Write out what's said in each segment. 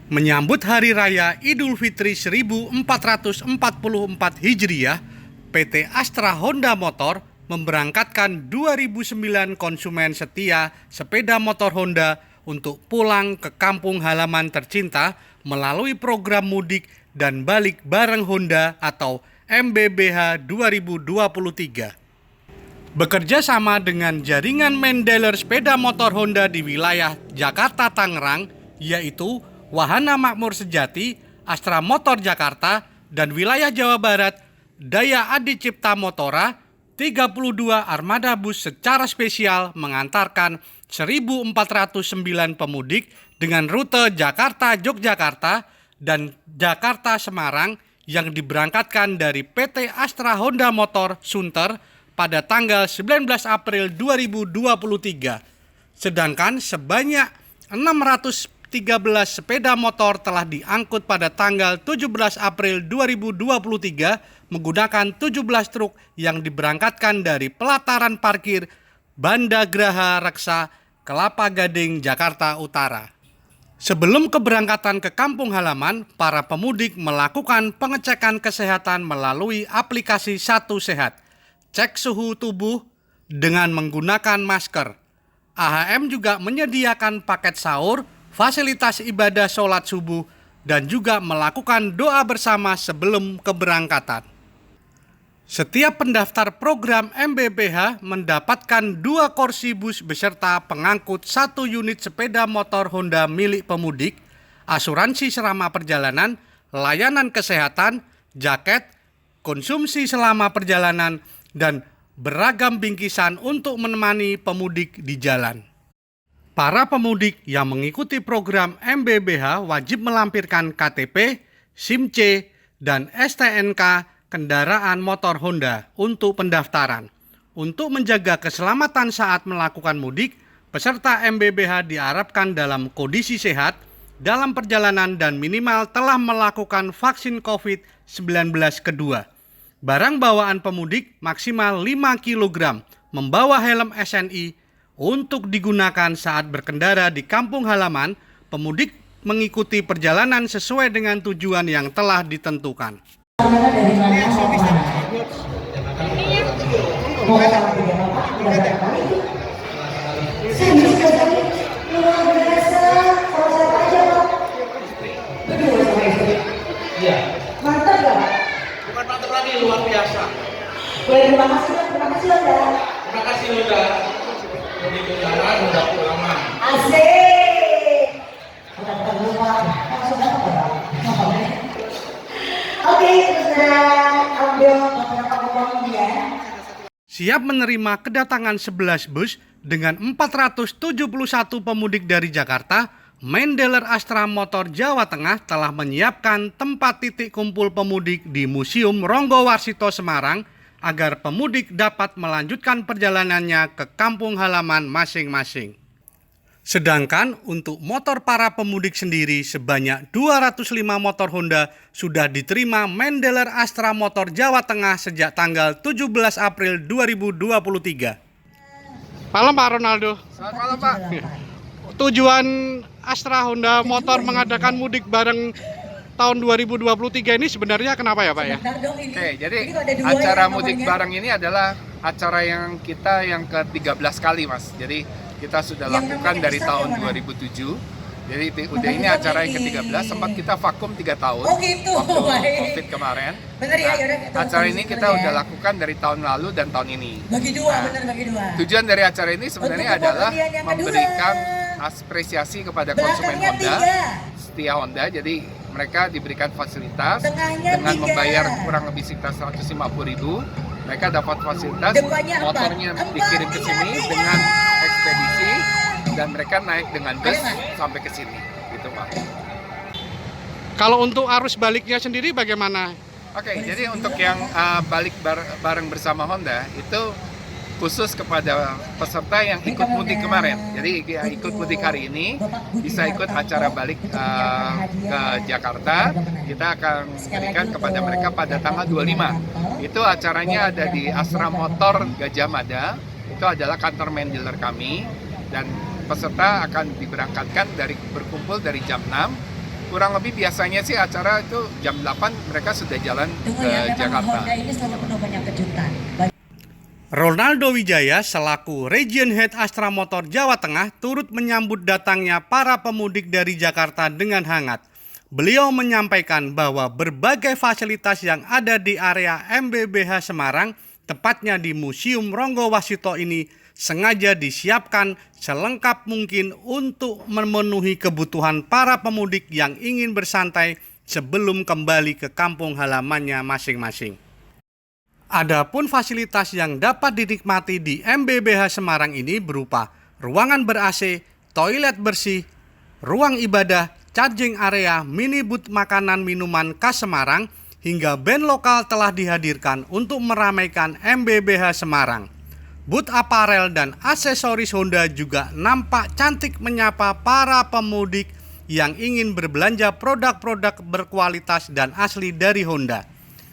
Menyambut Hari Raya Idul Fitri 1444 Hijriah, PT Astra Honda Motor memberangkatkan 2009 konsumen setia sepeda motor Honda untuk pulang ke kampung halaman tercinta melalui program mudik dan balik bareng Honda atau MBBH 2023. Bekerja sama dengan jaringan main dealer sepeda motor Honda di wilayah Jakarta Tangerang, yaitu Wahana Makmur Sejati, Astra Motor Jakarta, dan wilayah Jawa Barat, Daya Adi Cipta Motora, 32 armada bus secara spesial mengantarkan 1.409 pemudik dengan rute Jakarta-Yogyakarta dan Jakarta-Semarang yang diberangkatkan dari PT Astra Honda Motor Sunter pada tanggal 19 April 2023. Sedangkan sebanyak 613 sepeda motor telah diangkut pada tanggal 17 April 2023 menggunakan 17 truk yang diberangkatkan dari pelataran parkir Banda Graha Reksa, Kelapa Gading, Jakarta Utara. Sebelum keberangkatan ke kampung halaman, para pemudik melakukan pengecekan kesehatan melalui aplikasi Satu Sehat, cek suhu tubuh dengan menggunakan masker. AHM juga menyediakan paket sahur, fasilitas ibadah sholat subuh, dan juga melakukan doa bersama sebelum keberangkatan. Setiap pendaftar program MBBH mendapatkan 2 kursi bus beserta pengangkut 1 unit sepeda motor Honda milik pemudik, asuransi selama perjalanan, layanan kesehatan, jaket, konsumsi selama perjalanan, dan beragam bingkisan untuk menemani pemudik di jalan. Para pemudik yang mengikuti program MBBH wajib melampirkan KTP, SIM C, dan STNK kendaraan motor Honda untuk pendaftaran. Untuk menjaga keselamatan saat melakukan mudik, peserta MBBH diharapkan dalam kondisi sehat dalam perjalanan dan minimal telah melakukan vaksin COVID-19 kedua. Barang bawaan pemudik maksimal 5 kg, membawa helm SNI untuk digunakan saat berkendara di kampung halaman. Pemudik mengikuti perjalanan sesuai dengan tujuan yang telah ditentukan. Dari mana mau kemana? Mau ke Taman Tiga Bapak? Udah berapa kali? Serius sekali, luar biasa. Kalau siapa aja Pak? Berdua sama istri? Iya. Mantap gak? Bukan mantap lagi, luar biasa. Boleh terima kasih Pak, terima kasih Anda. Terima kasih udah jadi kendaraan udah pulangan. Asik. Bukan lupa, langsung apa Pak? Oke, terus ambil beberapa uang ya. Siap menerima kedatangan 11 bus dengan 471 pemudik dari Jakarta, main dealer Astra Motor Jawa Tengah telah menyiapkan tempat titik kumpul pemudik di Museum Ronggowarsito Semarang agar pemudik dapat melanjutkan perjalanannya ke kampung halaman masing-masing. Sedangkan untuk motor para pemudik sendiri sebanyak 205 motor Honda sudah diterima main dealer Astra Motor Jawa Tengah sejak tanggal 17 April 2023. Malam Pak Ronaldo. Selamat malam Pak. Tujuan Astra Honda Motor mengadakan mudik bareng tahun 2023 ini sebenarnya kenapa ya Pak ya? Oke, jadi acara mudik bareng ini adalah acara yang kita yang ke-13 kali Mas. Jadi kita sudah lakukan dari tahun 2007. Jadi udah ini acara yang ke-13, sempat kita vakum 3 tahun. Oh gitu. Waktu Covid kemarin. Benar ya, Acara ini kita udah lakukan dari tahun lalu dan tahun ini. Bagi dua, benar bagi dua. Tujuan dari acara ini sebenarnya adalah memberikan apresiasi kepada konsumen Honda, setia Honda. Jadi mereka diberikan fasilitas dengan membayar kurang lebih sekitar 150.000. Mereka dapat fasilitas, motornya dikirim ke sini dengan ekspedisi dan mereka naik dengan bus sampai ke sini, gitu Pak. Kalau untuk arus baliknya sendiri bagaimana? Oke, jadi untuk yang balik bareng bersama Honda itu khusus kepada peserta yang ikut mudik kemarin. Jadi yang ikut mudik hari ini bisa ikut acara balik ke Jakarta. Kita akan berikan kepada mereka pada tanggal 25. Itu acaranya ada di Astra Motor Gajah Mada. Itu adalah kantor main dealer kami. Dan peserta akan diberangkatkan berkumpul dari jam 6 kurang lebih biasanya sih acara itu jam 8 mereka sudah jalan Tunggu ke ya, memang Jakarta. Honda ini selalu penuh banyak kejutan. Ronaldo Wijaya selaku Region Head Astra Motor Jawa Tengah turut menyambut datangnya para pemudik dari Jakarta dengan hangat. Beliau menyampaikan bahwa berbagai fasilitas yang ada di area MBBH Semarang, tepatnya di Museum Ronggo Wasito ini, sengaja disiapkan selengkap mungkin untuk memenuhi kebutuhan para pemudik yang ingin bersantai sebelum kembali ke kampung halamannya masing-masing. Adapun fasilitas yang dapat dinikmati di MBBH Semarang ini berupa ruangan ber-AC, toilet bersih, ruang ibadah, charging area, mini booth makanan minuman khas Semarang, hingga band lokal telah dihadirkan untuk meramaikan MBBH Semarang. Booth aparel dan aksesoris Honda juga nampak cantik menyapa para pemudik yang ingin berbelanja produk-produk berkualitas dan asli dari Honda.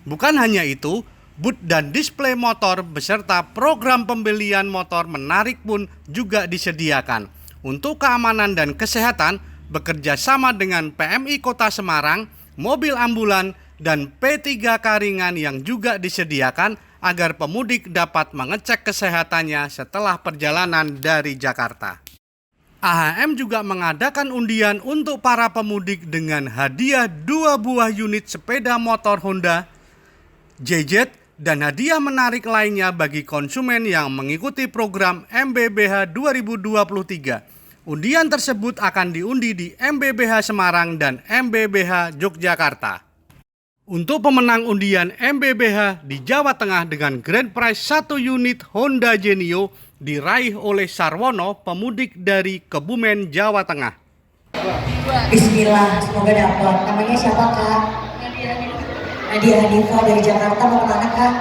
Bukan hanya itu, booth dan display motor beserta program pembelian motor menarik pun juga disediakan. Untuk keamanan dan kesehatan, bekerja sama dengan PMI Kota Semarang, mobil ambulan, dan P3 Karingan yang juga disediakan agar pemudik dapat mengecek kesehatannya setelah perjalanan dari Jakarta. AHM juga mengadakan undian untuk para pemudik dengan hadiah 2 buah unit sepeda motor Honda JZ dan hadiah menarik lainnya bagi konsumen yang mengikuti program MBBH 2023. Undian tersebut akan diundi di MBBH Semarang dan MBBH Yogyakarta. Untuk pemenang undian MBBH di Jawa Tengah dengan grand prize 1 unit Honda Genio diraih oleh Sarwono, pemudik dari Kebumen, Jawa Tengah. Bismillah, semoga dapat. Namanya siapa, Kak? Nadia Hanifah dari Jakarta. Mau kemana, Kak?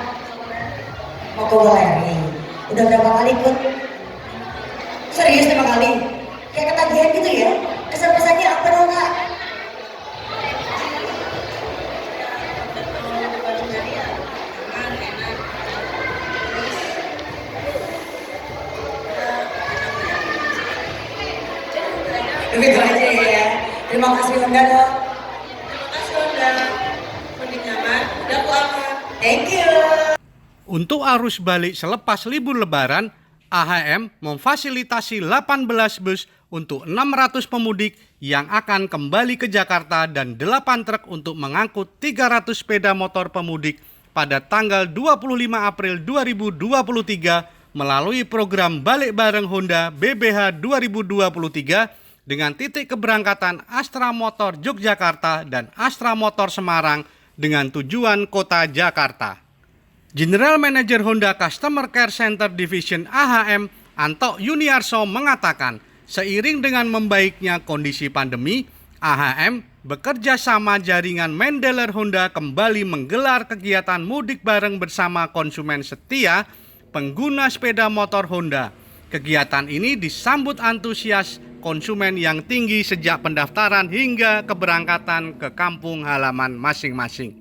Mau ke Weleri. Udah berapa kali ikut? Serius 5 kali? Kayak ketagihan gitu ya? Kesan-pesannya apa dong, Kak? Begitu aja ya. Terima kasih Honda dong. Terima kasih Honda. Mudik nyaman, udah aku aman. Thank you. Untuk arus balik selepas libur lebaran, AHM memfasilitasi 18 bus untuk 600 pemudik yang akan kembali ke Jakarta dan 8 truk untuk mengangkut 300 sepeda motor pemudik pada tanggal 25 April 2023 melalui program Balik Bareng Honda BBH 2023 dengan titik keberangkatan Astra Motor Yogyakarta dan Astra Motor Semarang dengan tujuan kota Jakarta. General Manager Honda Customer Care Center Division AHM, Anto Yuniarso mengatakan, seiring dengan membaiknya kondisi pandemi, AHM bekerja sama jaringan main dealer Honda kembali menggelar kegiatan mudik bareng bersama konsumen setia pengguna sepeda motor Honda. Kegiatan ini disambut antusias konsumen yang tinggi sejak pendaftaran hingga keberangkatan ke kampung halaman masing-masing.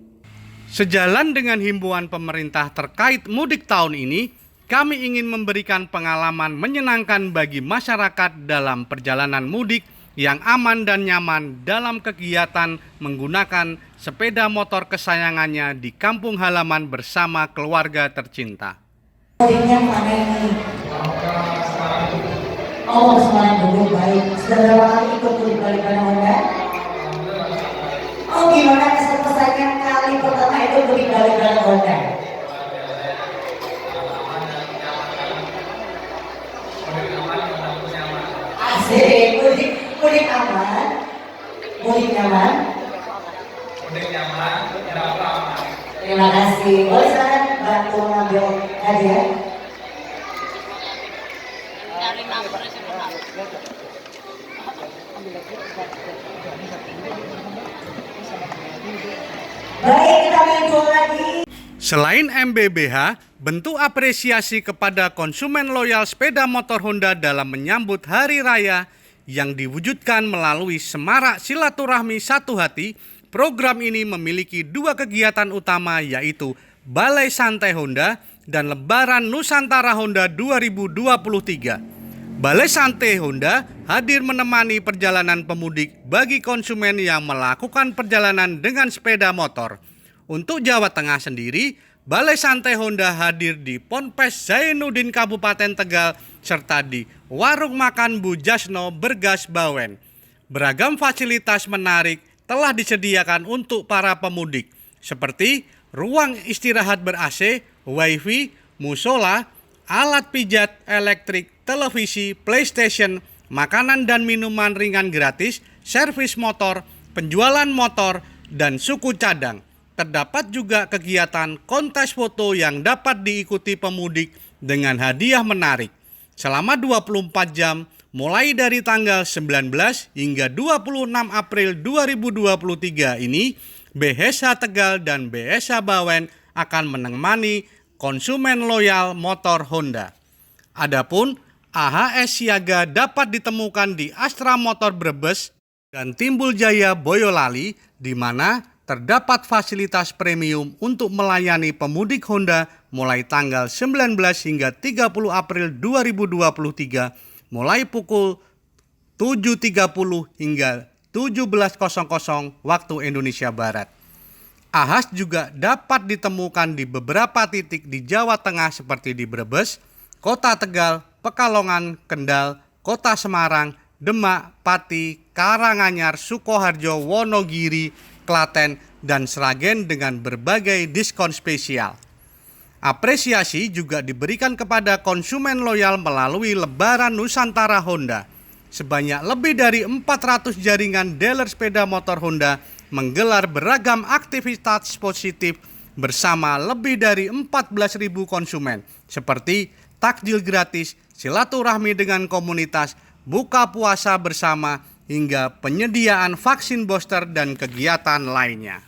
Sejalan dengan himbauan pemerintah terkait mudik tahun ini, kami ingin memberikan pengalaman menyenangkan bagi masyarakat dalam perjalanan mudik yang aman dan nyaman dalam kegiatan menggunakan sepeda motor kesayangannya di kampung halaman bersama keluarga tercinta. Mudiknya mana ini? Oh, Semarang dulu baik. Sudah berapa kali ikut mudik balik bareng Honda? Oh, gimana kesan-pesannya kali pertama itu mudik balik bareng Honda? Asik, mudik aman, mudik nyaman. Terima kasih. Boleh silakan bantu mengambil hadiah. Baik, kita minggu lagi. Selain MBBH, bentuk apresiasi kepada konsumen loyal sepeda motor Honda dalam menyambut Hari Raya yang diwujudkan melalui semarak silaturahmi satu hati. Program ini memiliki 2 kegiatan utama, yaitu Balai Santai Honda dan Lebaran Nusantara Honda 2023. Balai Santai Honda hadir menemani perjalanan pemudik bagi konsumen yang melakukan perjalanan dengan sepeda motor. Untuk Jawa Tengah sendiri, Balai Santai Honda hadir di Ponpes Zainuddin Kabupaten Tegal serta di Warung Makan Bu Jasno Bergas Bawen. Beragam fasilitas menarik telah disediakan untuk para pemudik seperti ruang istirahat ber-AC, wifi, musola, alat pijat elektrik, televisi, PlayStation, makanan dan minuman ringan gratis, servis motor, penjualan motor, dan suku cadang. Terdapat juga kegiatan kontes foto yang dapat diikuti pemudik dengan hadiah menarik. Selama 24 jam, mulai dari tanggal 19 hingga 26 April 2023 ini, BHSH Tegal dan BHSH Bawen akan menemani konsumen loyal motor Honda. Adapun AHS Siaga dapat ditemukan di Astra Motor Brebes dan Timbul Jaya Boyolali, di mana terdapat fasilitas premium untuk melayani pemudik Honda mulai tanggal 19 hingga 30 April 2023 mulai pukul 7.30 hingga 17.00 waktu Indonesia Barat. AHAS juga dapat ditemukan di beberapa titik di Jawa Tengah seperti di Brebes, Kota Tegal, Pekalongan, Kendal, Kota Semarang, Demak, Pati, Karanganyar, Sukoharjo, Wonogiri, Klaten, dan Sragen dengan berbagai diskon spesial. Apresiasi juga diberikan kepada konsumen loyal melalui Lebaran Nusantara Honda. Sebanyak lebih dari 400 jaringan dealer sepeda motor Honda menggelar beragam aktivitas positif bersama lebih dari 14.000 konsumen seperti takjil gratis, silaturahmi dengan komunitas, buka puasa bersama, hingga penyediaan vaksin booster dan kegiatan lainnya.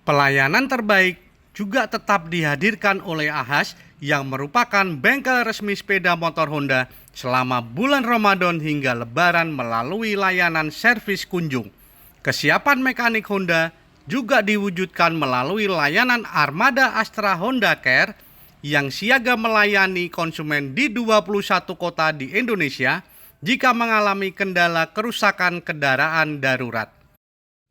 Pelayanan terbaik juga tetap dihadirkan oleh AHAS yang merupakan bengkel resmi sepeda motor Honda selama bulan Ramadan hingga Lebaran melalui layanan servis kunjung. Kesiapan mekanik Honda juga diwujudkan melalui layanan Armada Astra Honda Care yang siaga melayani konsumen di 21 kota di Indonesia jika mengalami kendala kerusakan kendaraan darurat.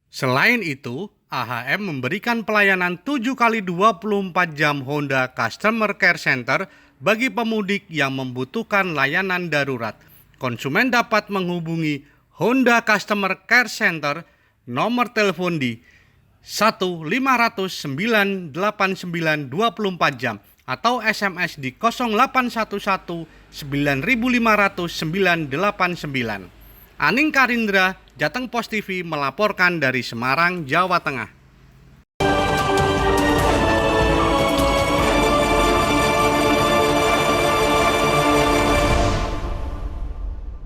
Selain itu, AHM memberikan pelayanan 7x24 jam Honda Customer Care Center bagi pemudik yang membutuhkan layanan darurat. Konsumen dapat menghubungi Honda Customer Care Center nomor telepon di 1-500-989-24 jam atau SMS di 0811-9500-989. Aning Karindra, Jateng Post TV melaporkan dari Semarang, Jawa Tengah.